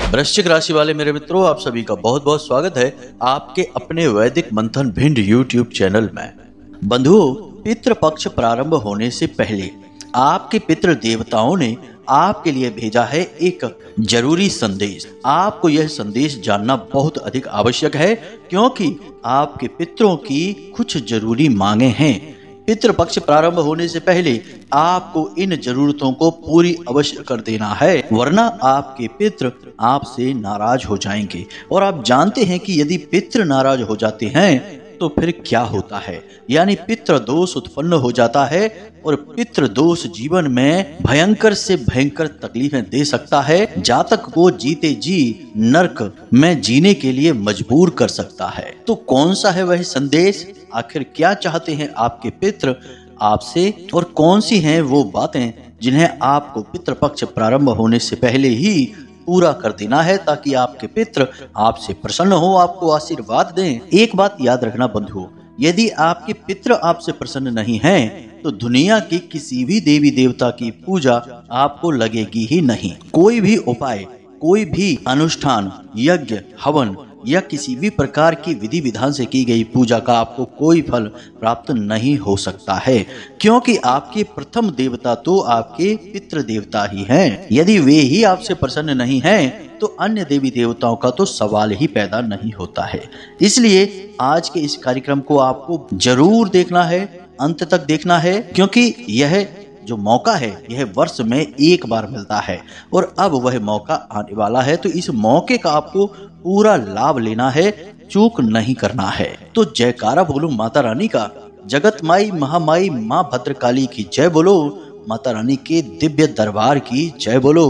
वृश्चिक राशि वाले मेरे मित्रों, आप सभी का बहुत बहुत स्वागत है आपके अपने वैदिक मंथन भिंड यूट्यूब चैनल में। बंधुओं, पितृपक्ष प्रारंभ होने से पहले आपके पितृ देवताओं ने आपके लिए भेजा है एक जरूरी संदेश। आपको यह संदेश जानना बहुत अधिक आवश्यक है, क्योंकि आपके पितरों की कुछ जरूरी मांगे हैं। पितृपक्ष प्रारंभ होने से पहले आपको इन जरूरतों को पूरी अवश्य कर देना है, वरना आपके पितृ आपसे नाराज हो जाएंगे। और आप जानते हैं कि यदि पितृ नाराज हो जाते हैं तो फिर क्या होता है, यानी पितृ दोष उत्पन्न हो जाता है। और पितृ दोष जीवन में भयंकर से भयंकर तकलीफें दे सकता है, जातक को जीते जी नरक में जीने के लिए मजबूर कर सकता है। तो कौन सा है वह संदेश, आखिर क्या चाहते हैं आपके पितृ आपसे, और कौन सी हैं वो बातें जिन्हें आपको पितृपक्ष प्रारंभ होने से पहले ही पूरा कर देना है, ताकि आपके पितृ आपसे प्रसन्न हो, आपको आशीर्वाद दें। एक बात याद रखना बंधुओं, यदि आपके पितृ आपसे प्रसन्न नहीं हैं, तो दुनिया की किसी भी देवी देवता की पूजा आपको लगेगी ही नहीं। कोई भी उपाय, कोई भी अनुष्ठान, यज्ञ, हवन या किसी भी प्रकार की विधि विधान से की गई पूजा का आपको कोई फल प्राप्त नहीं हो सकता है, क्योंकि आपके प्रथम देवता तो आपके पितृ देवता ही हैं। यदि वे ही आपसे प्रसन्न नहीं हैं, तो अन्य देवी देवताओं का तो सवाल ही पैदा नहीं होता है। इसलिए आज के इस कार्यक्रम को आपको जरूर देखना है, अंत तक देखना है, क्योंकि यह जो मौका है यह वर्ष में एक बार मिलता है और अब वह मौका आने वाला है। तो इस मौके का आपको पूरा लाभ लेना है, चूक नहीं करना है। तो जयकारा बोलो माता रानी का, जगत माई महामाई माँ भद्रकाली की जय बोलो, माता रानी के दिव्य दरबार की जय बोलो,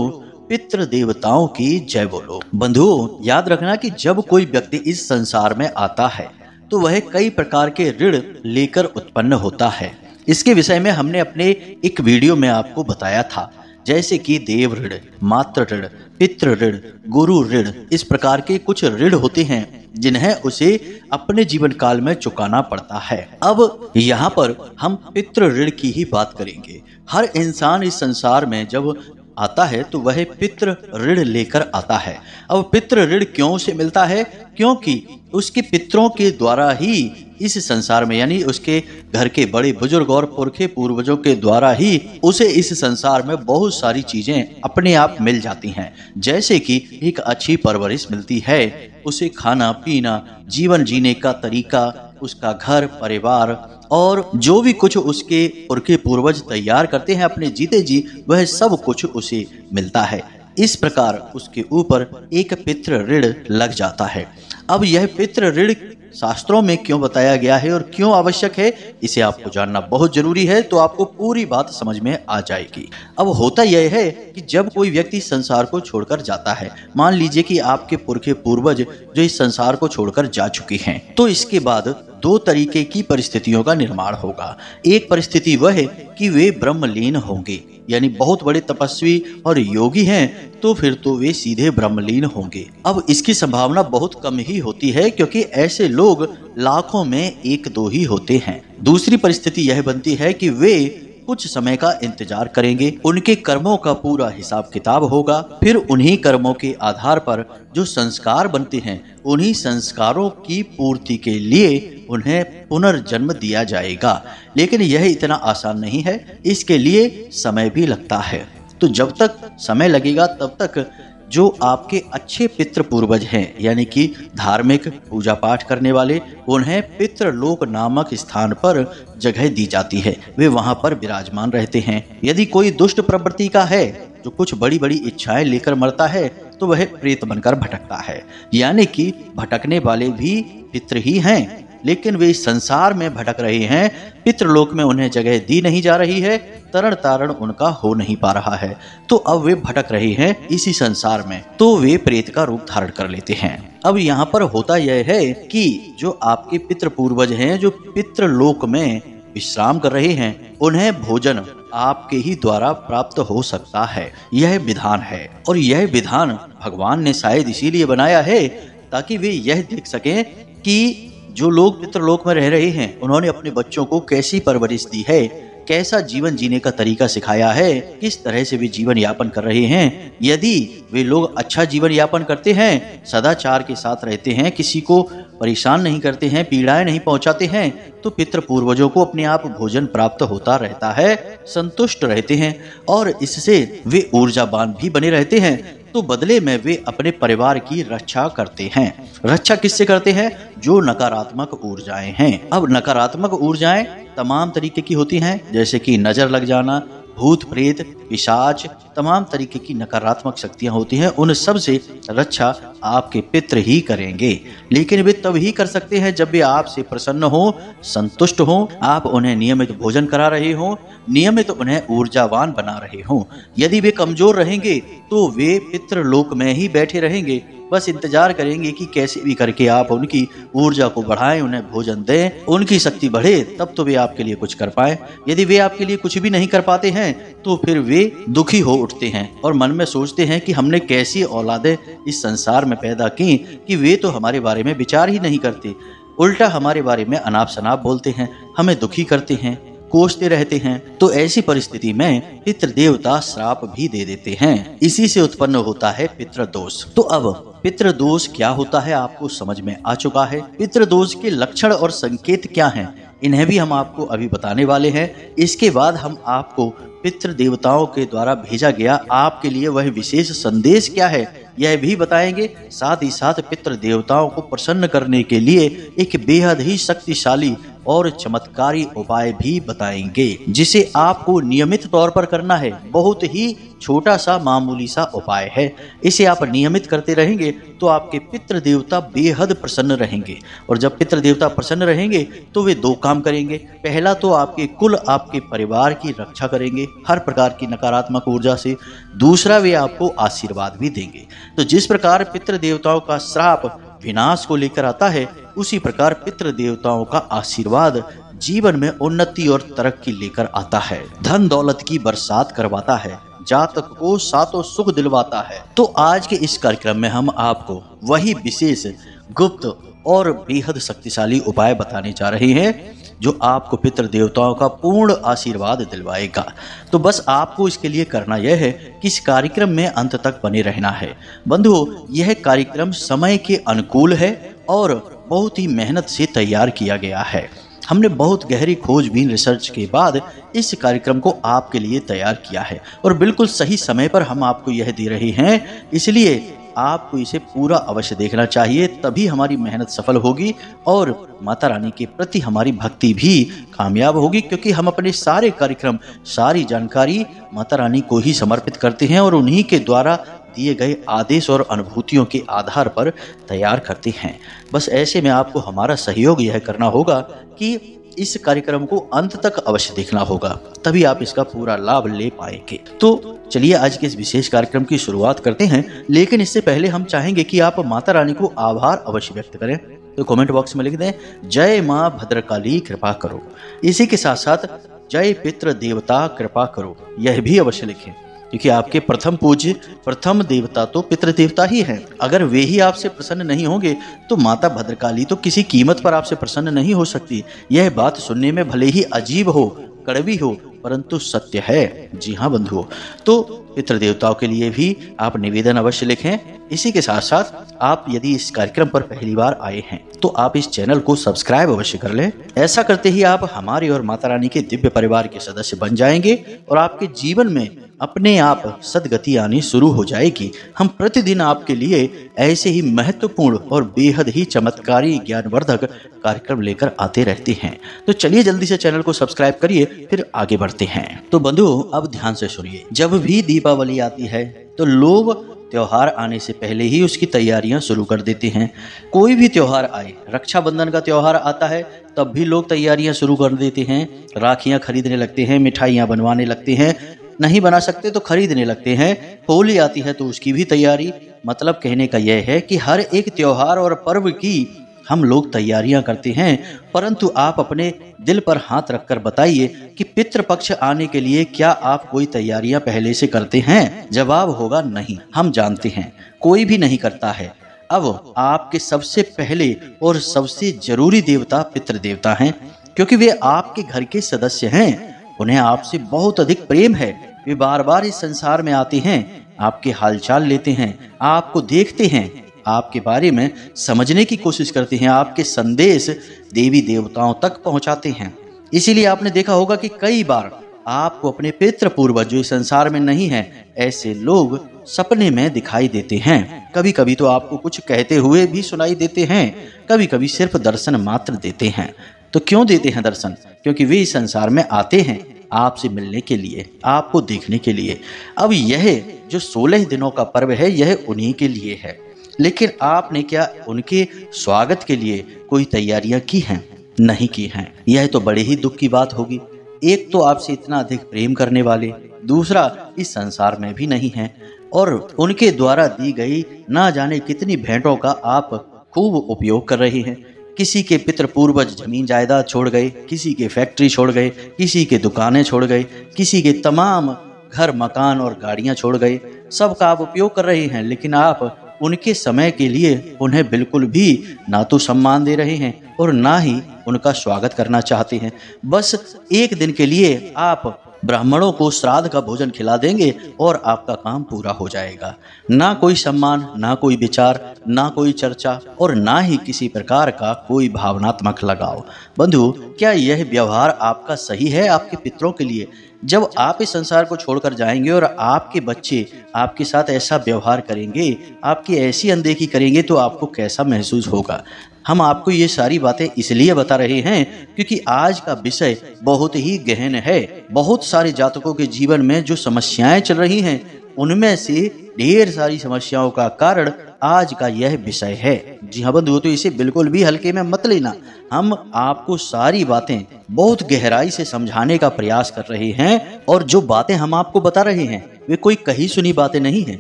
पितृ देवताओं की जय बोलो। बंधुओं, याद रखना कि जब कोई व्यक्ति इस संसार में आता है तो वह कई प्रकार के ऋण लेकर उत्पन्न होता है। इसके विषय में हमने अपने एक वीडियो में आपको बताया था, जैसे कि देव ऋण, मातृ ऋण, पितृ ऋण, गुरु ऋण। इस प्रकार के कुछ ऋण होते हैं जिन्हें उसे अपने जीवन काल में चुकाना पड़ता है। अब यहाँ पर हम पितृ ऋण की ही बात करेंगे। हर इंसान इस संसार में जब आता है तो वह पितृ ऋण लेकर आता है। अब पितृ ऋण क्यों से मिलता है, क्योंकि उसके पितरों के द्वारा ही इस संसार में, यानी उसके घर के बड़े बुजुर्ग और पुरखे पूर्वजों के द्वारा ही उसे इस संसार में बहुत सारी चीजें अपने आप मिल जाती हैं। जैसे कि एक अच्छी परवरिश मिलती है, उसे खाना पीना, जीवन जीने का तरीका, उसका घर परिवार और जो भी कुछ उसके पुरखे पूर्वज तैयार करते हैं अपने जीते जी, वह सब कुछ उसे मिलता है। इस प्रकार उसके ऊपर एक पितृ ऋण लग जाता है। अब यह पितृ ऋण शास्त्रों में क्यों बताया गया है और क्यों आवश्यक है, इसे आपको जानना बहुत जरूरी है, तो आपको पूरी बात समझ में आ जाएगी। अब होता यह है कि जब कोई व्यक्ति संसार को छोड़कर जाता है, मान लीजिए कि आपके पुरखे पूर्वज जो इस संसार को छोड़कर जा चुके हैं, तो इसके बाद दो तरीके की परिस्थितियों का निर्माण होगा। एक परिस्थिति वह है कि वे ब्रह्मलीन होंगे, यानी बहुत बड़े तपस्वी और योगी हैं, तो फिर तो वे सीधे ब्रह्मलीन होंगे। अब इसकी संभावना बहुत कम ही होती है, क्योंकि ऐसे लोग लाखों में एक दो ही होते हैं। दूसरी परिस्थिति यह बनती है कि वे कुछ समय का इंतजार करेंगे, उनके कर्मों का पूरा हिसाब किताब होगा, फिर उन्हीं कर्मों के आधार पर जो संस्कार बनते हैं, उन्हीं संस्कारों की पूर्ति के लिए उन्हें पुनर्जन्म दिया जाएगा। लेकिन यह इतना आसान नहीं है, इसके लिए समय भी लगता है। तो जब तक समय लगेगा तब तक जो आपके अच्छे पितृ पूर्वज हैं, यानी कि धार्मिक पूजा पाठ करने वाले, उन्हें पितृलोक नामक स्थान पर जगह दी जाती है। वे वहां पर विराजमान रहते हैं। यदि कोई दुष्ट प्रवृत्ति का है, जो कुछ बड़ी बड़ी इच्छाएं लेकर मरता है, तो वह प्रेत बनकर भटकता है। यानी कि भटकने वाले भी पितृ ही हैं, लेकिन वे संसार में भटक रहे हैं, पितृलोक में उन्हें जगह दी नहीं जा रही है, तरण तारण उनका हो नहीं पा रहा है, तो अब वे भटक रहे हैं इसी संसार में, तो वे प्रेत का रूप धारण कर लेते हैं। अब यहाँ पर होता यह है कि जो आपके पितृ पूर्वज हैं, जो पितृलोक में विश्राम कर रहे हैं, उन्हें भोजन आपके ही द्वारा प्राप्त हो सकता है। यह विधान है, और यह विधान भगवान ने शायद इसीलिए बनाया है ताकि वे यह देख सकें कि जो लोग पितृलोक में रह रहे हैं, उन्होंने अपने बच्चों को कैसी परवरिश दी है, कैसा जीवन जीने का तरीका सिखाया है, किस तरह से वे जीवन यापन कर रहे हैं। यदि वे लोग अच्छा जीवन यापन करते हैं, सदाचार के साथ रहते हैं, किसी को परेशान नहीं करते हैं, पीड़ाएं नहीं पहुंचाते हैं, तो पितृ पूर्वजों को अपने आप भोजन प्राप्त होता रहता है, संतुष्ट रहते हैं और इससे वे ऊर्जावान भी बने रहते हैं। तो बदले में वे अपने परिवार की रक्षा करते हैं। रक्षा किससे करते हैं? जो नकारात्मक ऊर्जाएं हैं। अब नकारात्मक ऊर्जाएं तमाम तरीके की होती हैं, जैसे कि नजर लग जाना, भूत प्रेत, पिशाच, तमाम तरीके की नकारात्मक शक्तियां होती हैं। उन सब से रक्षा आपके पितृ ही करेंगे, लेकिन वे तब ही कर सकते हैं जब वे आपसे प्रसन्न हो, संतुष्ट हो, आप उन्हें नियमित भोजन करा रहे हो, नियमित उन्हें ऊर्जावान बना रहे हो। यदि वे कमजोर रहेंगे तो वे पितृलोक में ही बैठे रहेंगे, बस इंतजार करेंगे कि कैसे भी करके आप उनकी ऊर्जा को बढ़ाएं, उन्हें भोजन दें, उनकी शक्ति बढ़े, तब तो वे आपके लिए कुछ कर पाए। यदि वे आपके लिए कुछ भी नहीं कर पाते हैं तो फिर वे दुखी हो उठते हैं और मन में सोचते हैं कि हमने कैसी औलादें इस संसार में पैदा की कि वे तो हमारे बारे में विचार ही नहीं करते, उल्टा हमारे बारे में अनाप शनाप बोलते हैं, हमें दुखी करते हैं, कोसते रहते हैं। तो ऐसी परिस्थिति में पितृ देवता श्राप भी दे देते हैं। इसी से उत्पन्न होता है पितृदोष। तो अब पितृदोष क्या होता है आपको समझ में आ चुका है। पितृदोष के लक्षण और संकेत क्या हैं, इन्हें भी हम आपको अभी बताने वाले हैं। इसके बाद हम आपको पितृ देवताओं के द्वारा भेजा गया आपके लिए वह विशेष संदेश क्या है यह भी बताएंगे। साथ ही साथ पितृ देवताओं को प्रसन्न करने के लिए एक बेहद ही शक्तिशाली और चमत्कारी उपाय भी बताएंगे, जिसे आपको नियमित तौर पर करना है। बहुत ही छोटा सा मामूली सा उपाय है, इसे आप नियमित करते रहेंगे तो आपके पितृ देवता बेहद प्रसन्न रहेंगे। और जब पितृ देवता प्रसन्न रहेंगे तो वे दो काम करेंगे। पहला तो आपके कुल, आपके परिवार की रक्षा करेंगे हर प्रकार की नकारात्मक ऊर्जा से। दूसरा, वे आपको आशीर्वाद भी देंगे। तो जिस प्रकार पितृ देवताओं का श्राप विनाश को लेकर आता है, उसी प्रकार पितृ देवताओं का आशीर्वाद जीवन में उन्नति और तरक्की लेकर आता है, धन दौलत की बरसात करवाता है, जातक को सातों सुख दिलवाता है। तो आज के इस कार्यक्रम में हम आपको वही विशेष गुप्त और बेहद शक्तिशाली उपाय बताने जा रहे हैं जो आपको पितृ देवताओं का पूर्ण आशीर्वाद दिलवाएगा। तो बस आपको इसके लिए करना यह है कि इस कार्यक्रम में अंत तक बने रहना है। बंधुओं, यह कार्यक्रम समय के अनुकूल है और बहुत ही मेहनत से तैयार किया गया है। हमने बहुत गहरी खोजबीन रिसर्च के बाद इस कार्यक्रम को आपके लिए तैयार किया है और बिल्कुल सही समय पर हम आपको यह दे रहे हैं। इसलिए आपको इसे पूरा अवश्य देखना चाहिए, तभी हमारी मेहनत सफल होगी और माता रानी के प्रति हमारी भक्ति भी कामयाब होगी, क्योंकि हम अपने सारे कार्यक्रम, सारी जानकारी माता रानी को ही समर्पित करते हैं और उन्हीं के द्वारा दिए गए आदेश और अनुभूतियों के आधार पर तैयार करते हैं। बस ऐसे में आपको हमारा सहयोग यह करना होगा कि इस कार्यक्रम को अंत तक अवश्य देखना होगा, तभी आप इसका पूरा लाभ ले पाएंगे। तो चलिए आज के इस विशेष कार्यक्रम की शुरुआत करते हैं, लेकिन इससे पहले हम चाहेंगे कि आप माता रानी को आभार अवश्य व्यक्त करें। तो कमेंट बॉक्स में लिख दें, जय माँ भद्रकाली कृपा करो। इसी के साथ साथ जय पितृ देवता कृपा करो, यह भी अवश्य लिखें, क्योंकि आपके प्रथम पूज्य, प्रथम देवता तो पितृ देवता ही हैं। अगर वे ही आपसे प्रसन्न नहीं होंगे तो माता भद्रकाली तो किसी कीमत पर आपसे प्रसन्न नहीं हो सकती। यह बात सुनने में भले ही अजीब हो, कड़वी हो, परंतु सत्य है। जी हाँ बंधुओं, तो पितृ देवताओं के लिए भी आप निवेदन अवश्य लिखें। इसी के साथ साथ आप यदि इस कार्यक्रम पर पहली बार आए हैं तो आप इस चैनल को सब्सक्राइब अवश्य कर लें। ऐसा करते ही आप हमारे और माता रानी के दिव्य परिवार के सदस्य बन जाएंगे और आपके जीवन में अपने आप सदगति आनी शुरू हो जाएगी। हम प्रतिदिन आपके लिए ऐसे ही महत्वपूर्ण और बेहद ही चमत्कारी ज्ञानवर्धक कार्यक्रम लेकर आते रहते हैं। तो चलिए जल्दी से चैनल को सब्सक्राइब करिए, फिर आगे बढ़ते हैं। तो बंधुओं, अब ध्यान से सुनिए। जब भी दीपावली आती है तो लोग त्योहार आने से पहले ही उसकी तैयारियां शुरू कर देते हैं। कोई भी त्योहार आए, रक्षाबंधन का त्योहार आता है तब भी लोग तैयारियां शुरू कर देते हैं, राखियां खरीदने लगते हैं, मिठाइयां बनवाने लगते हैं, नहीं बना सकते तो खरीदने लगते हैं। होली आती है तो उसकी भी तैयारी। मतलब कहने का यह है कि हर एक त्योहार और पर्व की हम लोग तैयारियां करते हैं, परंतु आप अपने दिल पर हाथ रखकर बताइए कि पितृपक्ष आने के लिए क्या आप कोई तैयारियां पहले से करते हैं? जवाब होगा नहीं। हम जानते हैं कोई भी नहीं करता है। अब आपके सबसे पहले और सबसे जरूरी देवता पितृ देवता हैं, क्योंकि वे आपके घर के सदस्य हैं। उन्हें आपसे बहुत अधिक प्रेम है। वे बार बार इस संसार में आते हैं, आपके हालचाल लेते हैं, आपको देखते हैं, आपके बारे में समझने की कोशिश करते हैं, आपके संदेश देवी देवताओं तक पहुंचाते हैं। इसीलिए आपने देखा होगा कि कई बार आपको अपने पितृ पूर्वज जो इस संसार में नहीं है, ऐसे लोग सपने में दिखाई देते हैं। कभी कभी तो आपको कुछ कहते हुए भी सुनाई देते हैं, कभी कभी सिर्फ दर्शन मात्र देते हैं। तो क्यों देते हैं दर्शन? क्योंकि वे इस संसार में आते हैं आपसे मिलने के लिए, आपको देखने के लिए। अब यह जो 16 दिनों का पर्व है, यह उन्हीं के लिए है। लेकिन आपने क्या उनके स्वागत के लिए कोई तैयारियां की हैं? नहीं की हैं। यह तो बड़े ही दुख की बात होगी। एक तो आपसे इतना अधिक प्रेम करने वाले, दूसरा इस संसार में भी नहीं है, और उनके द्वारा दी गई ना जाने कितनी भेंटों का आप खूब उपयोग कर रहे हैं। किसी के पितृ पूर्वज जमीन जायदाद छोड़ गए, किसी के फैक्ट्री छोड़ गए, किसी के दुकानें छोड़ गए, किसी के तमाम घर मकान और गाड़ियां छोड़ गए। सबका आप उपयोग कर रहे हैं, लेकिन आप उनके समय के लिए उन्हें बिल्कुल भी ना तो सम्मान दे रहे हैं और ना ही उनका स्वागत करना चाहते हैं। बस एक दिन के लिए आप ब्राह्मणों को श्राद्ध का भोजन खिला देंगे और आपका काम पूरा हो जाएगा। ना कोई सम्मान, ना कोई विचार, ना कोई चर्चा और ना ही किसी प्रकार का कोई भावनात्मक लगाव। बंधु, क्या यह व्यवहार आपका सही है आपके पितरों के लिए? जब आप इस संसार को छोड़कर जाएंगे और आपके बच्चे आपके साथ ऐसा व्यवहार करेंगे, आपकी ऐसी अनदेखी करेंगे, तो आपको कैसा महसूस होगा? हम आपको ये सारी बातें इसलिए बता रहे हैं क्योंकि आज का विषय बहुत ही गहन है। बहुत सारे जातकों के जीवन में जो समस्याएं चल रही हैं, उनमें से ढेर सारी समस्याओं का कारण आज का यह विषय है। जी हाँ बंधुओं, तो इसे बिल्कुल भी हल्के में मत लेना। हम आपको सारी बातें बहुत गहराई से समझाने का प्रयास कर रहे हैं, और जो बातें हम आपको बता रहे हैं वे कोई कही सुनी बातें नहीं हैं।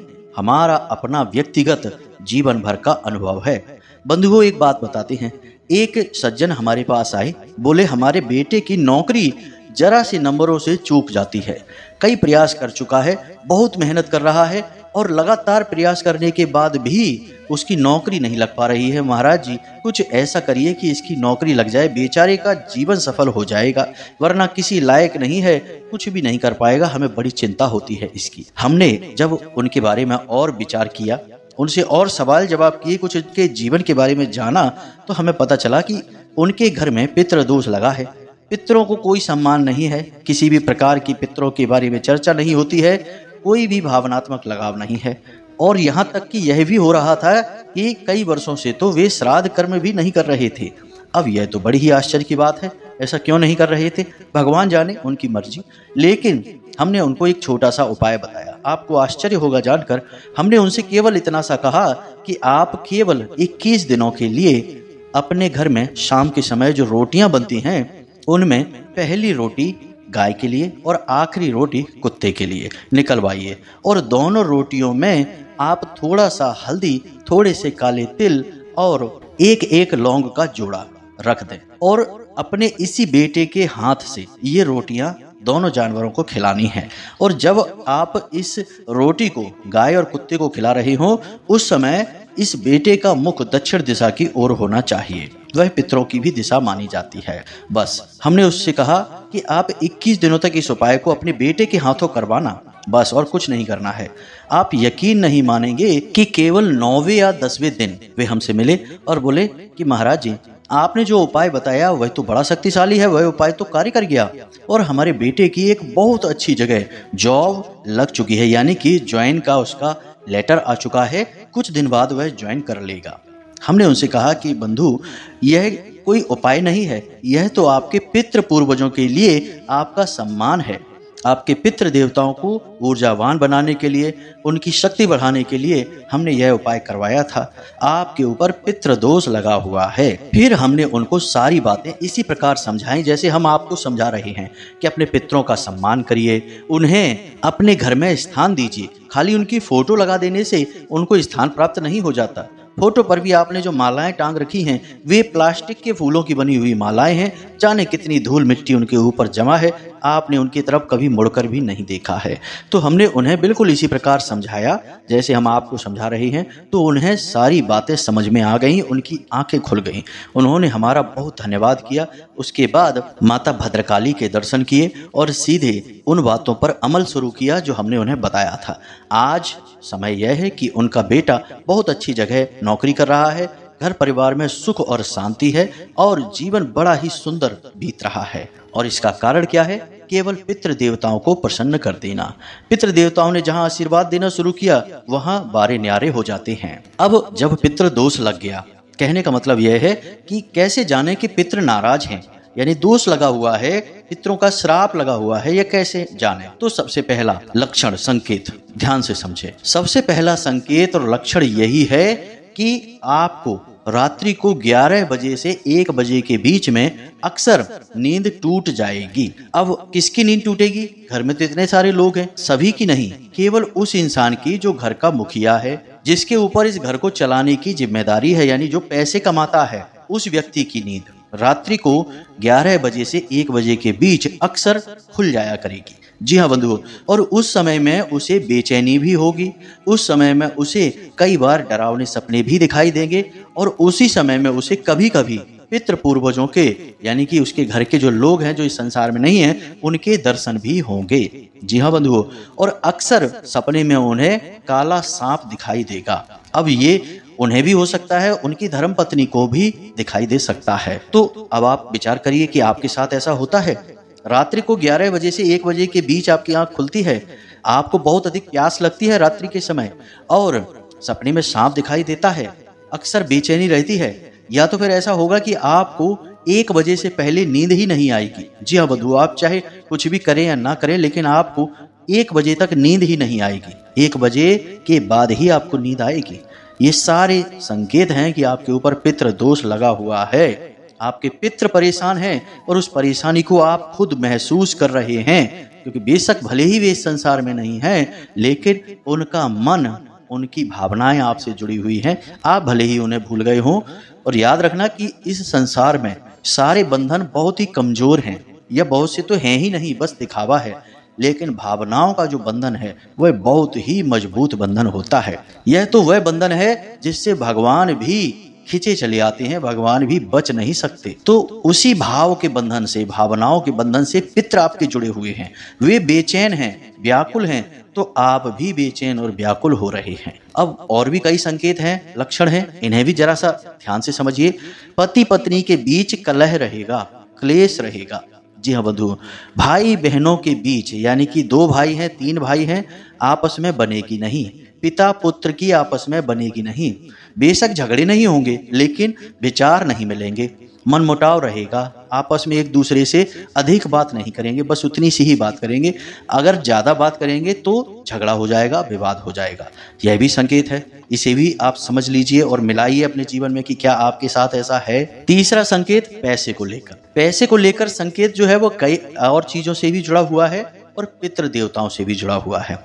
हमारा अपना व्यक्तिगत जीवन भर का अनुभव है। बंधुओं, एक बात बताते हैं। एक सज्जन हमारे पास आए, बोले हमारे बेटे की नौकरी जरा से नंबरों से चूक जाती है। कई प्रयास कर चुका है, बहुत मेहनत कर रहा है, और लगातार प्रयास करने के बाद भी उसकी नौकरी नहीं लग पा रही है। महाराज जी, कुछ ऐसा करिए कि इसकी नौकरी लग जाए, बेचारे का जीवन सफल हो जाएगा, वरना किसी लायक नहीं है, कुछ भी नहीं कर पाएगा। हमें बड़ी चिंता होती है इसकी। हमने जब उनके बारे में और विचार किया, उनसे और सवाल जवाब किए, कुछ उनके जीवन के बारे में जाना, तो हमें पता चला कि उनके घर में पितृ दोष लगा है। पितरों को कोई सम्मान नहीं है, किसी भी प्रकार की पितरों के बारे में चर्चा नहीं होती है, कोई भी भावनात्मक लगाव नहीं है। और यहाँ तक कि यह भी हो रहा था कि कई वर्षों से तो वे श्राद्ध कर्म भी नहीं कर रहे थे। अब यह तो बड़ी ही आश्चर्य की बात है, ऐसा क्यों नहीं कर रहे थे? भगवान जाने, उनकी मर्जी। लेकिन हमने उनको एक छोटा सा उपाय बताया। आपको आश्चर्य होगा जानकर। हमने उनसे केवल इतना सा कहा कि आप केवल 21 दिनों के लिए अपने घर में शाम के समय जो रोटियां बनती हैं, उनमें पहली रोटी गाय के लिए और आखिरी रोटी कुत्ते के लिए निकलवाइए, और दोनों रोटियों में आप थोड़ा सा हल्दी, थोड़े से काले तिल और एक एक लौंग का जोड़ा रख दें, और अपने इसी बेटे के हाथ से ये रोटियां दोनों जानवरों को खिलानी है। और जब आप इस रोटी को गाय और कुत्ते को खिला रहे हो, उस समय इस बेटे का मुख दक्षिण दिशा की ओर होना चाहिए। वह पितरों की भी दिशा मानी जाती है। बस हमने उससे कहा कि आप 21 दिनों तक इस उपाय को अपने बेटे के हाथों करवाना, बस, और कुछ नहीं करना है। आप यकीन नहीं मानेंगे कि केवल 9वें या 10वें दिन वे हमसे मिले और बोले कि महाराज जी, आपने जो उपाय बताया वह तो बड़ा शक्तिशाली है, वह उपाय तो कार्य कर गया, और हमारे बेटे की एक बहुत अच्छी जगह जॉब लग चुकी है, यानी कि ज्वाइन का उसका लेटर आ चुका है, कुछ दिन बाद वह ज्वाइन कर लेगा। हमने उनसे कहा कि बंधु, यह कोई उपाय नहीं है, यह तो आपके पितृ पूर्वजों के लिए आपका सम्मान है। आपके पितृ देवताओं को ऊर्जावान बनाने के लिए, उनकी शक्ति बढ़ाने के लिए हमने यह उपाय करवाया था। आपके ऊपर पितृ दोष लगा हुआ है। फिर हमने उनको सारी बातें इसी प्रकार समझाई जैसे हम आपको समझा रहे हैं कि अपने पितरों का सम्मान करिए, उन्हें अपने घर में स्थान दीजिए। खाली उनकी फोटो लगा देने से उनको स्थान प्राप्त नहीं हो जाता। फोटो पर भी आपने जो मालाएं टांग रखी हैं, वे प्लास्टिक के फूलों की बनी हुई मालाएं हैं। जाने कितनी धूल मिट्टी उनके ऊपर जमा है, आपने उनकी तरफ कभी मुड़कर भी नहीं देखा है। तो हमने उन्हें बिल्कुल इसी प्रकार समझाया जैसे हम आपको समझा रहे हैं, तो उन्हें सारी बातें समझ में आ गईं, उनकी आंखें खुल गईं। उन्होंने हमारा बहुत धन्यवाद किया। उसके बाद माता भद्रकाली के दर्शन किए और सीधे उन बातों पर अमल शुरू किया जो हमने उन्हें बताया था। आज समय यह है कि उनका बेटा बहुत अच्छी जगह नौकरी कर रहा है, घर परिवार में सुख और शांति है और जीवन बड़ा ही सुंदर बीत रहा है। और इसका कारण क्या है? केवल पितृ देवताओं को प्रसन्न कर देना। पितृ देवताओं ने जहां आशीर्वाद देना शुरू किया वहां बारे न्यारे हो जाते हैं। अब जब पितृ दोष लग गया, कहने का मतलब यह है कि कैसे जाने कि पितृ नाराज हैं, यानी दोष लगा हुआ है, पितरों का श्राप लगा हुआ है, यह कैसे जाने? तो सबसे पहला लक्षण संकेत ध्यान से समझे। सबसे पहला संकेत और लक्षण यही है कि आपको रात्रि को 11 बजे से 1 बजे के बीच में अक्सर नींद टूट जाएगी। अब किसकी नींद टूटेगी? घर में तो इतने सारे लोग हैं, सभी की नहीं, केवल उस इंसान की जो घर का मुखिया है, जिसके ऊपर इस घर को चलाने की जिम्मेदारी है, यानी जो पैसे कमाता है, उस व्यक्ति की नींद रात्रि को 11 बजे से 1 बजे के बीच अक्सर खुल जाया करेगी। जी हाँ बंधुओं, और उस समय में उसे बेचैनी भी होगी, उस समय में उसे कई बार डरावने सपने भी दिखाई देंगे और उसी समय में उसे कभी कभी पितृ पूर्वजों के, यानी कि उसके घर के जो लोग हैं जो इस संसार में नहीं हैं, उनके दर्शन भी होंगे। जी हाँ बंधुओं, और अक्सर सपने में उन्हें काला सांप दिखाई देगा। अब ये उन्हें भी हो सकता है, उनकी धर्मपत्नी को भी दिखाई दे सकता है। तो अब आप विचार करिए कि आपके साथ ऐसा होता है? रात्रि को 11 बजे से 1 बजे के बीच आपकी आंख खुलती है, आपको बहुत अधिक प्यास लगती है रात्रि के समय और सपने में सांप दिखाई देता है, अक्सर बेचैनी रहती है, या तो फिर ऐसा होगा कि आपको 1 बजे से पहले नींद ही नहीं आएगी। जी हाँ बंधुओं, आप चाहे कुछ भी करें या ना करें, लेकिन आपको 1 बजे तक नींद ही नहीं आएगी। 1 बजे के बाद ही आपको नींद आएगी। ये सारे संकेत हैं कि आपके ऊपर पितृ दोष लगा हुआ है, आपके पितृ परेशान हैं और उस परेशानी को आप खुद महसूस कर रहे हैं, क्योंकि बेशक भले ही वे इस संसार में नहीं हैं, लेकिन उनका मन, उनकी भावनाएं आपसे जुड़ी हुई हैं, आप भले ही उन्हें भूल गए हों। और याद रखना कि इस संसार में सारे बंधन बहुत ही कमजोर हैं, या बहुत से तो हैं ही नहीं, बस दिखावा है, लेकिन भावनाओं का जो बंधन है वह बहुत ही मजबूत बंधन होता है। यह तो वह बंधन है जिससे भगवान भी खींचे चले आते हैं, भगवान भी बच नहीं सकते। तो उसी भाव के बंधन से, भावनाओं के बंधन से पितृ आपके जुड़े हुए हैं, वे बेचैन हैं, व्याकुल हैं, तो आप भी बेचैन और व्याकुल हो रहे हैं। अब और भी कई संकेत हैं, लक्षण हैं, इन्हें भी जरा सा ध्यान से समझिए। पति पत्नी के बीच कलह रहेगा, क्लेश रहेगा। जी हाँ बंधु, भाई बहनों के बीच, यानी कि 2 भाई हैं, 3 भाई हैं, आपस में बनेगी नहीं, पिता पुत्र की आपस में बनेगी नहीं। बेशक झगड़े नहीं होंगे, लेकिन विचार नहीं मिलेंगे, मनमुटाव रहेगा, आपस में एक दूसरे से अधिक बात नहीं करेंगे, बस उतनी सी ही बात करेंगे। अगर ज्यादा बात करेंगे तो झगड़ा हो जाएगा, विवाद हो जाएगा। यह भी संकेत है, इसे भी आप समझ लीजिए और मिलाइए अपने जीवन में कि क्या आपके साथ ऐसा है। तीसरा संकेत पैसे को लेकर। पैसे को लेकर संकेत जो है वो कई और चीजों से भी जुड़ा हुआ है और पितृ देवताओं से भी जुड़ा हुआ है।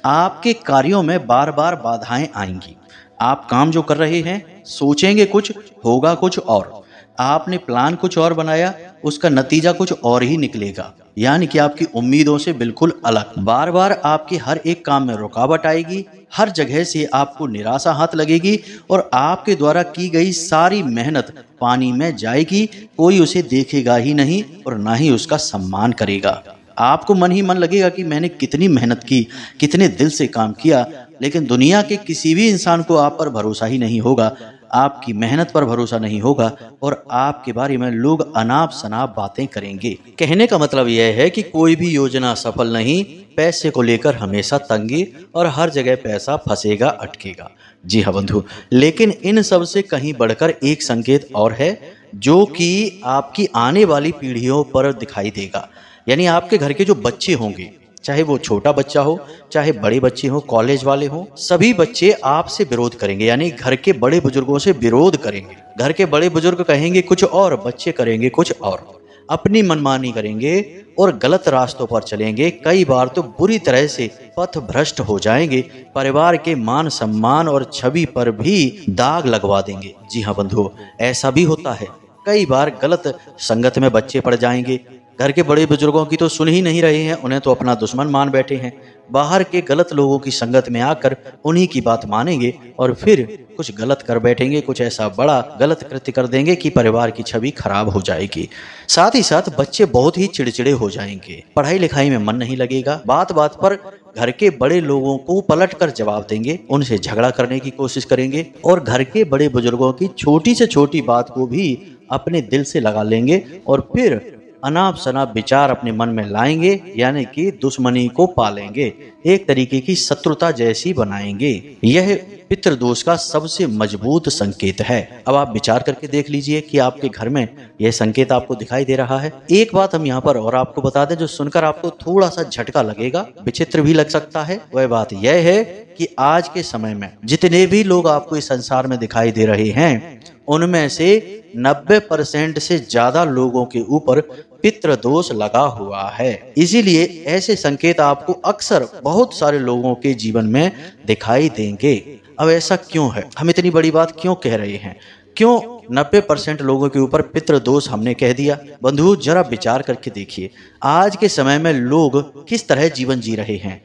आपके कार्यों में बार बार बाधाएं आएंगी। आप काम जो कर रहे हैं, सोचेंगे कुछ, होगा कुछ और, आपने प्लान कुछ और बनाया, उसका नतीजा कुछ और ही निकलेगा, यानी कि आपकी उम्मीदों से बिल्कुल अलग। बार बार आपके हर एक काम में रुकावट आएगी, हर जगह से आपको निराशा हाथ लगेगी और आपके द्वारा की गई सारी मेहनत पानी में जाएगी, कोई उसे देखेगा ही नहीं और ना ही उसका सम्मान करेगा। आपको मन ही मन लगेगा कि मैंने कितनी मेहनत की, कितने दिल से काम किया, लेकिन दुनिया के किसी भी इंसान को आप पर भरोसा ही नहीं होगा, आपकी मेहनत पर भरोसा नहीं होगा और आपके बारे में लोग अनाप शनाप बातें करेंगे। कहने का मतलब यह है कि कोई भी योजना सफल नहीं, पैसे को लेकर हमेशा तंगी और हर जगह पैसा फंसेगा, अटकेगा। जी हाँ बंधु, लेकिन इन सब से कहीं बढ़कर एक संकेत और है जो कि आपकी आने वाली पीढ़ियों पर दिखाई देगा। यानी आपके घर के जो बच्चे होंगे, चाहे वो छोटा बच्चा हो, चाहे बड़े बच्चे हो, कॉलेज वाले हो, सभी बच्चे आपसे विरोध करेंगे, यानी घर के बड़े बुजुर्गों से विरोध करेंगे। घर के बड़े बुजुर्ग कहेंगे कुछ और, बच्चे करेंगे कुछ और, अपनी मनमानी करेंगे और गलत रास्तों पर चलेंगे। कई बार तो बुरी तरह से पथ भ्रष्ट हो जाएंगे, परिवार के मान सम्मान और छवि पर भी दाग लगवा देंगे। जी हाँ बंधुओं, ऐसा भी होता है। कई बार गलत संगत में बच्चे पड़ जाएंगे, घर के बड़े बुजुर्गों की तो सुन ही नहीं रहे हैं, उन्हें तो अपना दुश्मन मान बैठे हैं। बाहर के गलत लोगों की संगत में आकर उन्हीं की बात मानेंगे और फिर कुछ गलत कर बैठेंगे, कुछ ऐसा बड़ा गलत कृत्य कर देंगे कि परिवार की छवि खराब हो जाएगी। साथ ही साथ बच्चे बहुत ही चिड़चिड़े हो जाएंगे, पढ़ाई लिखाई में मन नहीं लगेगा, बात बात पर घर के बड़े लोगों को पलट कर जवाब देंगे, उनसे झगड़ा करने की कोशिश करेंगे और घर के बड़े बुजुर्गों की छोटी से छोटी बात को भी अपने दिल से लगा लेंगे और फिर अनाप शनाप विचार अपने मन में लाएंगे, यानी कि दुश्मनी को पालेंगे, एक तरीके की शत्रुता जैसी बनाएंगे। यह पितृदोष का सबसे मजबूत संकेत है। अब आप विचार करके देख लीजिए कि आपके घर में यह संकेत आपको दिखाई दे रहा है। एक बात हम यहाँ पर और आपको बता दें, जो सुनकर आपको थोड़ा सा झटका लगेगा, विचित्र भी लग सकता है। वह बात यह है कि आज के समय में जितने भी लोग आपको इस संसार में दिखाई दे रहे हैं, उनमें से 90% से ज्यादा लोगों के ऊपर पितृदोष लगा हुआ है। इसीलिए ऐसे संकेत आपको अक्सर बहुत सारे लोगों के जीवन में दिखाई देंगे। अब ऐसा क्यों है? हम इतनी बड़ी बात क्यों कह रहे हैं? क्यों 90% लोगों के ऊपर पितृदोष हमने कह दिया? बंधु, जरा विचार करके देखिए, आज के समय में लोग किस तरह जीवन जी रहे हैं।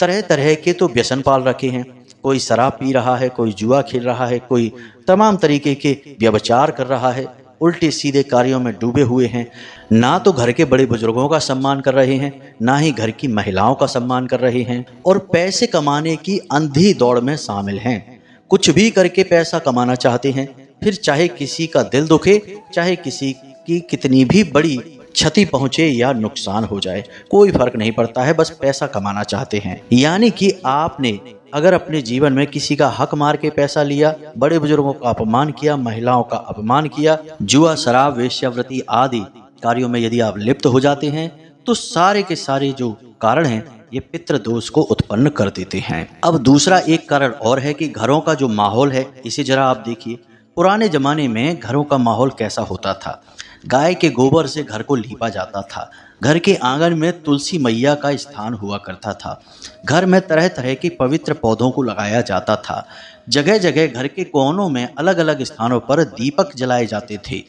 तरह तरह के तो व्यसन पाल रखे हैं। कोई शराब पी रहा है, कोई जुआ खेल रहा है, कोई तमाम तरीके के व्यभिचार कर रहा है, उल्टे सीधे कार्यों में डूबे हुए हैं। ना तो घर के बड़े बुजुर्गों का सम्मान कर रहे हैं, ना ही घर की महिलाओं का सम्मान कर रहे हैं और पैसे कमाने की अंधी दौड़ में शामिल हैं। कुछ भी करके पैसा कमाना चाहते हैं, फिर चाहे किसी का दिल दुखे, चाहे किसी की कितनी भी बड़ी क्षति पहुंचे या नुकसान हो जाए, कोई फर्क नहीं पड़ता है, बस पैसा कमाना चाहते हैं। यानी कि आपने अगर अपने जीवन में किसी का हक मार के पैसा लिया, बड़े बुजुर्गों का अपमान किया, महिलाओं का अपमान किया, जुआ, शराब, वेश्यावृत्ति आदि कार्यों में यदि आप लिप्त हो जाते हैं, तो सारे के सारे जो कारण हैं ये पितृदोष को उत्पन्न कर देते हैं। अब दूसरा एक कारण और है कि घरों का जो माहौल है, इसे जरा आप देखिए। पुराने जमाने में घरों का माहौल कैसा होता था? गाय के गोबर से घर को लीपा जाता था। घर के आंगन में तुलसी मैया का स्थान हुआ करता था। घर में तरह तरह के पवित्र पौधों को लगाया जाता था। जगह जगह घर के कोनों में अलग अलग स्थानों पर दीपक जलाए जाते थे।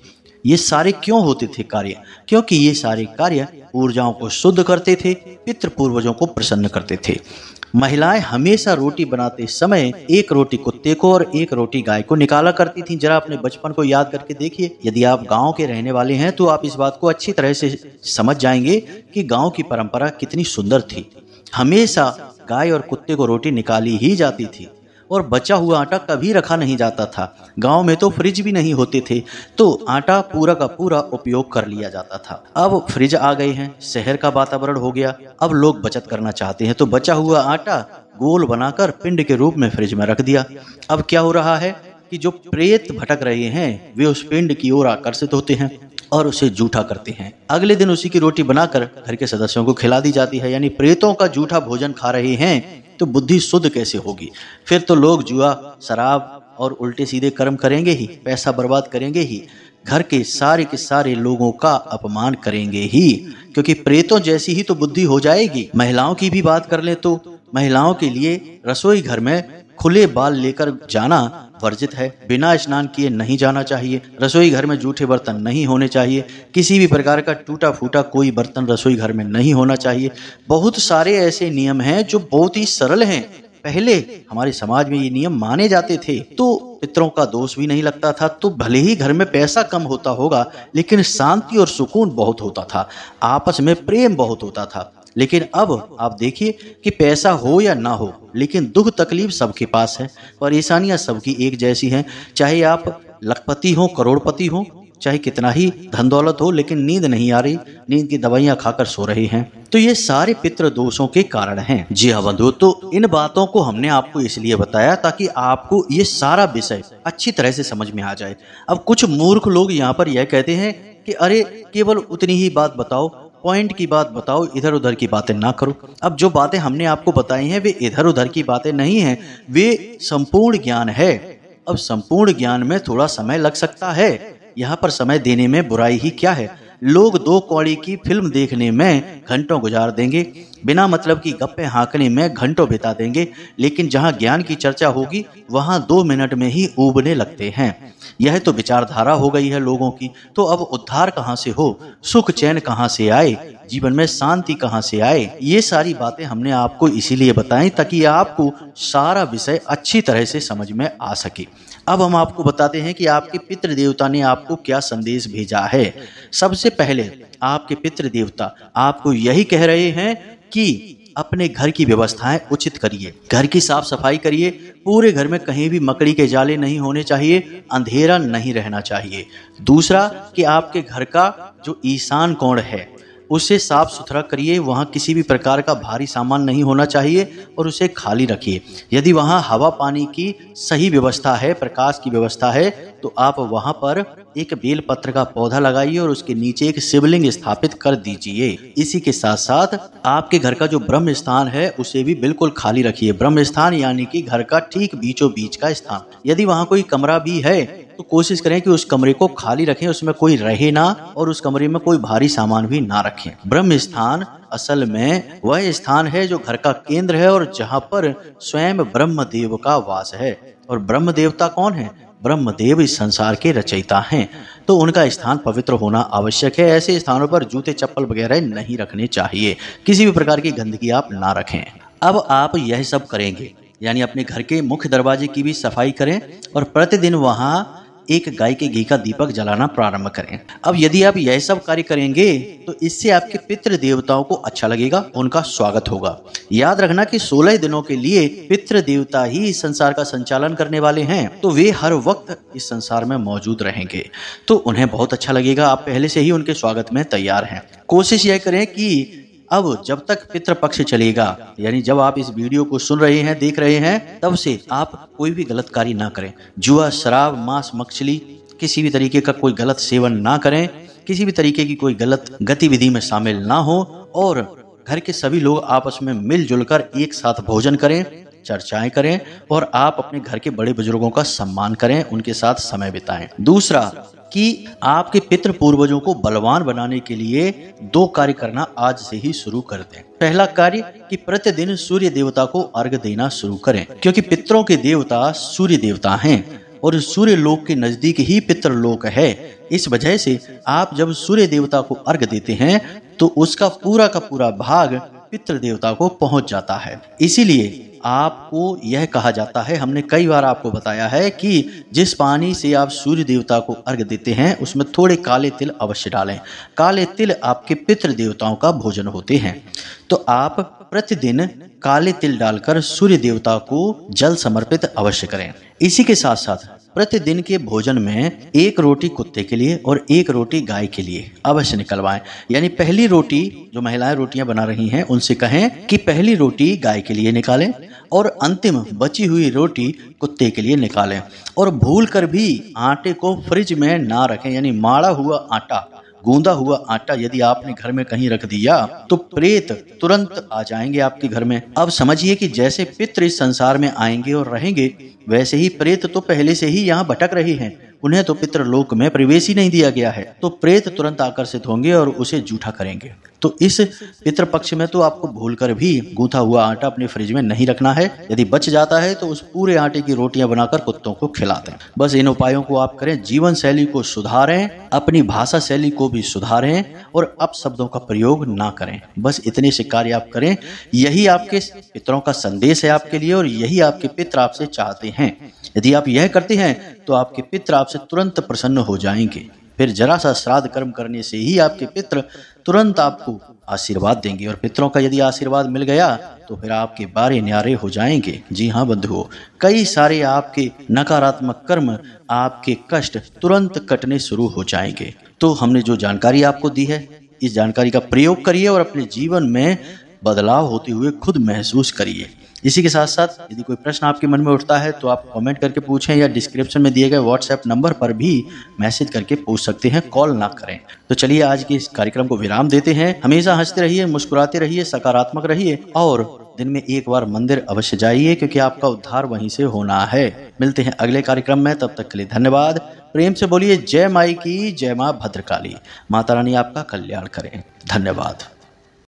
ये सारे क्यों होते थे कार्य? क्योंकि ये सारे कार्य ऊर्जाओं को शुद्ध करते थे, पितृ पूर्वजों को प्रसन्न करते थे। महिलाएं हमेशा रोटी बनाते समय एक रोटी कुत्ते को और एक रोटी गाय को निकाला करती थीं। जरा अपने बचपन को याद करके देखिए। यदि आप गांव के रहने वाले हैं तो आप इस बात को अच्छी तरह से समझ जाएंगे कि गांव की परंपरा कितनी सुंदर थी। हमेशा गाय और कुत्ते को रोटी निकाली ही जाती थी और बचा हुआ आटा कभी रखा नहीं जाता था। गांव में तो फ्रिज भी नहीं होते थे, तो आटा पूरा का पूरा उपयोग कर लिया जाता था। अब फ्रिज आ गए हैं, शहर का वातावरण हो गया, अब लोग बचत करना चाहते हैं, तो बचा हुआ आटा गोल बनाकर पिंड के रूप में फ्रिज में रख दिया। अब क्या हो रहा है कि जो प्रेत भटक रहे हैं वे उस पिंड की ओर आकर्षित होते हैं और उसे जूठा करते हैं। अगले दिन उसी की रोटी बनाकर घर के सदस्यों को खिला दी जाती है। यानी प्रेतों का जूठा भोजन खा रहे हैं तो बुद्धि शुद्ध कैसे होगी? फिर तो लोग जुआ, शराब और उल्टे सीधे कर्म करेंगे ही, पैसा बर्बाद करेंगे ही, घर के सारे लोगों का अपमान करेंगे ही, क्योंकि प्रेतों जैसी ही तो बुद्धि हो जाएगी। महिलाओं की भी बात कर ले तो महिलाओं के लिए रसोई घर में खुले बाल लेकर जाना वर्जित है। बिना स्नान किए नहीं जाना चाहिए। रसोई घर में जूठे बर्तन नहीं होने चाहिए। किसी भी प्रकार का टूटा फूटा कोई बर्तन रसोई घर में नहीं होना चाहिए। बहुत सारे ऐसे नियम हैं जो बहुत ही सरल हैं। पहले हमारे समाज में ये नियम माने जाते थे तो पितरों का दोष भी नहीं लगता था। तो भले ही घर में पैसा कम होता होगा, लेकिन शांति और सुकून बहुत होता था, आपस में प्रेम बहुत होता था। लेकिन अब आप देखिए कि पैसा हो या ना हो, लेकिन दुख तकलीफ सबके पास है, परेशानियां सबकी एक जैसी हैं। चाहे आप लखपति हो, करोड़पति हो, चाहे कितना ही धन दौलत हो, लेकिन नींद नहीं आ रही, नींद की दवाइयां खाकर सो रहे हैं। तो ये सारे पितृ दोषों के कारण हैं। जी हाँ बंधु, तो इन बातों को हमने आपको इसलिए बताया ताकि आपको ये सारा विषय अच्छी तरह से समझ में आ जाए। अब कुछ मूर्ख लोग यहाँ पर यह कहते हैं कि अरे केवल उतनी ही बात बताओ, पॉइंट की बात बताओ, इधर उधर की बातें ना करो। अब जो बातें हमने आपको बताई हैं वे इधर उधर की बातें नहीं हैं, वे संपूर्ण ज्ञान है। अब संपूर्ण ज्ञान में थोड़ा समय लग सकता है, यहाँ पर समय देने में बुराई ही क्या है। लोग 2 कौड़ी की फिल्म देखने में घंटों गुजार देंगे, बिना मतलब की गप्पे हाँकने में घंटों बिता देंगे, लेकिन जहाँ ज्ञान की चर्चा होगी वहाँ 2 मिनट में ही ऊबने लगते हैं। यह तो विचारधारा हो गई है लोगों की, तो अब उद्धार कहाँ से हो, सुख चैन कहाँ से आए, जीवन में शांति कहाँ से आए। ये सारी बातें हमने आपको इसीलिए बताई ताकि आपको सारा विषय अच्छी तरह से समझ में आ सके। अब हम आपको बताते हैं कि आपके पितृ देवता ने आपको क्या संदेश भेजा है। सबसे पहले आपके पितृ देवता आपको यही कह रहे हैं कि अपने घर की व्यवस्थाएं उचित करिए, घर की साफ सफाई करिए, पूरे घर में कहीं भी मकड़ी के जाले नहीं होने चाहिए, अंधेरा नहीं रहना चाहिए। दूसरा कि आपके घर का जो ईशान कोण है उसे साफ सुथरा करिए, वहाँ किसी भी प्रकार का भारी सामान नहीं होना चाहिए और उसे खाली रखिए। यदि वहाँ हवा पानी की सही व्यवस्था है, प्रकाश की व्यवस्था है, तो आप वहाँ पर एक बेलपत्र का पौधा लगाइए और उसके नीचे एक शिवलिंग स्थापित कर दीजिए। इसी के साथ साथ आपके घर का जो ब्रह्म स्थान है उसे भी बिल्कुल खाली रखिए। ब्रह्म स्थान यानी कि घर का ठीक बीचों बीच का स्थान। यदि वहाँ कोई कमरा भी है तो कोशिश करें कि उस कमरे को खाली रखें, उसमें कोई रहे ना और उस कमरे में कोई भारी सामान भी ना रखें। ब्रह्म स्थान असल में वह स्थान है जो घर का केंद्र है और जहाँ पर स्वयं ब्रह्मदेव का वास है। और ब्रह्म देवता कौन है? ब्रह्मदेव इस संसार के रचयिता हैं, तो उनका स्थान पवित्र होना आवश्यक है। ऐसे स्थानों पर जूते चप्पल वगैरह नहीं रखने चाहिए, किसी भी प्रकार की गंदगी आप ना रखें। अब आप यह सब करेंगे, यानी अपने घर के मुख्य दरवाजे की भी सफाई करें और प्रतिदिन वहाँ एक गाय के घी का दीपक जलाना प्रारंभ करें। अब यदि आप यह सब कार्य करेंगे तो इससे आपके पितृ देवताओं को अच्छा लगेगा, उनका स्वागत होगा। याद रखना कि 16 दिनों के लिए पितृ देवता ही इस संसार का संचालन करने वाले हैं, तो वे हर वक्त इस संसार में मौजूद रहेंगे, तो उन्हें बहुत अच्छा लगेगा। आप पहले से ही उनके स्वागत में तैयार हैं। कोशिश यह करें कि अब जब तक पितृपक्ष चलेगा, यानी जब आप इस वीडियो को सुन रहे हैं, देख रहे हैं, तब से आप कोई भी गलत कार्य ना करें। जुआ, शराब, मांस, मछली, किसी भी तरीके का कोई गलत सेवन ना करें, किसी भी तरीके की कोई गलत गतिविधि में शामिल ना हो और घर के सभी लोग आपस में मिलजुल कर एक साथ भोजन करें, चर्चाएं करें और आप अपने घर के बड़े बुजुर्गों का सम्मान करें, उनके साथ समय बिताएं। दूसरा कि आपके पितृ पूर्वजों को बलवान बनाने के लिए 2 कार्य करना आज से ही शुरू कर दें। पहला कार्य कि प्रतिदिन सूर्य देवता को अर्घ देना शुरू करें, क्योंकि पितरों के देवता सूर्य देवता हैं और सूर्य लोक के नजदीक ही पितृलोक है। इस वजह से आप जब सूर्य देवता को अर्घ देते हैं तो उसका पूरा का पूरा भाग पितृ देवता को पहुंच जाता है। इसीलिए आपको यह कहा जाता है, हमने कई बार आपको बताया है कि जिस पानी से आप सूर्य देवता को अर्घ देते हैं उसमें थोड़े काले तिल अवश्य डालें। काले तिल आपके पितृ देवताओं का भोजन होते हैं, तो आप प्रतिदिन काले तिल डालकर सूर्य देवता को जल समर्पित अवश्य करें। इसी के साथ साथ प्रतिदिन के भोजन में 1 रोटी कुत्ते के लिए और 1 रोटी गाय के लिए अवश्य निकलवाएं। यानी पहली रोटी, जो महिलाएं रोटियां बना रही हैं उनसे कहें कि पहली रोटी गाय के लिए निकालें और अंतिम बची हुई रोटी कुत्ते के लिए निकालें। और भूल कर भी आटे को फ्रिज में ना रखें, यानी माड़ा हुआ आटा, गूंदा हुआ आटा यदि आपने घर में कहीं रख दिया तो प्रेत तुरंत आ जाएंगे आपके घर में। अब समझिए कि जैसे पितृ इस संसार में आएंगे और रहेंगे, वैसे ही प्रेत तो पहले से ही यहाँ भटक रहे हैं, उन्हें तो पितृलोक में प्रवेश ही नहीं दिया गया है, तो प्रेत तुरंत आकर्षित होंगे और उसे जूठा करेंगे। तो इस पितृपक्ष में तो आपको भूलकर भी गूंथा हुआ आटा अपने फ्रिज में नहीं रखना है। यदि बच जाता है तो उस पूरे आटे की रोटियां बनाकर कुत्तों को खिला दें। बस इन उपायों को आप करें, जीवन शैली को सुधारें, अपनी भाषा शैली को भी सुधारें और अपशब्दों का प्रयोग ना करें। बस इतने से कार्य आप करें। यही आपके पितरों का संदेश है आपके लिए और यही आपके पितर आपसे चाहते हैं। यदि आप यह करते हैं तो आपके पितर आपसे तुरंत प्रसन्न हो जाएंगे। फिर जरा सा श्राद्ध कर्म करने से ही आपके पितर तुरंत आपको आशीर्वाद देंगे और पितरों का यदि आशीर्वाद मिल गया तो फिर आपके बारे न्यारे हो जाएंगे। जी हाँ बंधुओं, कई सारे आपके नकारात्मक कर्म, आपके कष्ट तुरंत कटने शुरू हो जाएंगे। तो हमने जो जानकारी आपको दी है, इस जानकारी का प्रयोग करिए और अपने जीवन में बदलाव होते हुए खुद महसूस करिए। इसी के साथ साथ यदि कोई प्रश्न आपके मन में उठता है तो आप कमेंट करके पूछें या डिस्क्रिप्शन में दिए गए व्हाट्सएप नंबर पर भी मैसेज करके पूछ सकते हैं, कॉल ना करें। तो चलिए आज के इस कार्यक्रम को विराम देते हैं। हमेशा हंसते रहिए, मुस्कुराते रहिए, सकारात्मक रहिए और दिन में एक बार मंदिर अवश्य जाइए, क्योंकि आपका उद्धार वहीं से होना है। मिलते हैं अगले कार्यक्रम में, तब तक के लिए धन्यवाद। प्रेम से बोलिए जय माई की, जय माँ भद्रकाली। माता रानी आपका कल्याण करें। धन्यवाद।